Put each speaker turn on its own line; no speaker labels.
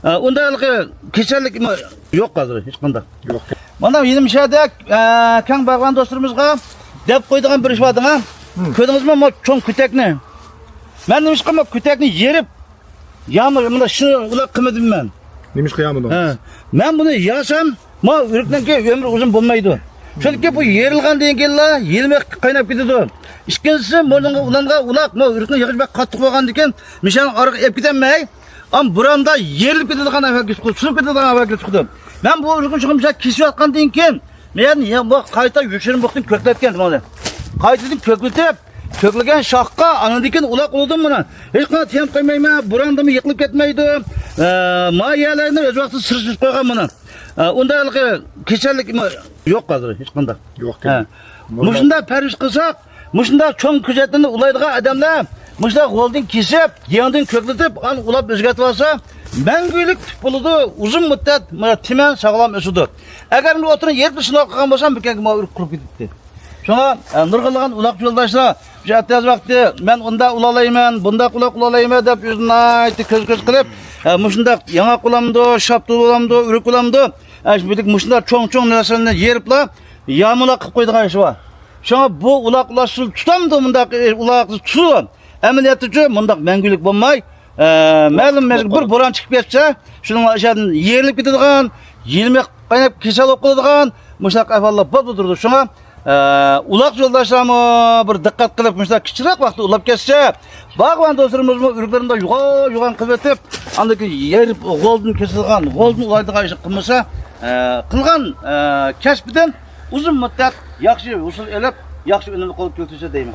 Ondalığı keserlik mi? Yok hazır, hiç kanda.
Yok.
Bana yedim şeyde kan bağlan dostlarımızga dep koyduğun bir iş vardı ha. Gördünüz mü o çoğun kütekni? Ben demiş ki o kütekni yerip yağmur, bunda şunu ulak kımedim ben.
Neymiş kıyamın?
Ben bunu yasam, ma ürükten ki ömrü uzun bulmaydı. Çünkü bu yerilgan deyin gella, yelmek kaynap gidiyordu. İkincisi, ulanга ulak, ma ürükten yakış bak kattık olgan diken, mişan arık ep gidenmey, ama buranda yerilip gidiyordu evvel geçti, sunup gidiyordu evvel geçti. Ben bu ürükten çıkmışa kesip atkan deyin ki, ben bu kayta yükselim baktım kökletken bana. Kaytedin kökletip, köklegen şakka anadikin ulak oldum buna. Hiç kana tiyam koymayma, buranda mı yıkılıp ketmeydi. Ma yerlerini öz vakti sırışmış koygan buna. Ondalığı keserlik mi? Yok hazır, hiç kanda.
Yok.
Muşunda periş kılsak, muşunda çoğun küzetini ulaydığa adamlar, muşunda holding kesip, yandan kökletip, an ulap özgetip alsa, мәңгілік buludu, uzun müddet timen sağlam ösüdü. Eğer bunu oturun 70 yıl okuyan olsam, bir kere ürük kurup gitti. Şuna nırgıllığın ulak yoldaşlar, bir vakti ben onda ulalayım, bunda kulak ulalayım deyip yüzünü ayıttı, köz kılıp, muşunda yanak ulamdı, şaptı ulamdı, ürük ulamdı. Bilik muşunda çoğun neresini yeripla, yağmurla kıp koyduğun işi var. Şuna bu ulak ulaşır tutamdı, bunda ulak tutu. Emniyetici, bunda мәңгілік bulmay. Məlum bir boran çıxıb getsə, şunun aşağıdan yerilip gidiyorgan, yelmek kaynap kesel okuduğun, müştak efallah bol durdu. Şuna ulak yoldaşlarımı bir dikkat kılıp müştak küçük vakti ulap kesse, bağvan dostlarımız ürüklerinde yuğan kıvetip, andaki yerip golden kesilgan, golden ulaydığı işi kılmasa, kılgan keşbiden uzun müddet yakşı usul elip, yakşı önünü kolup götürse deyim.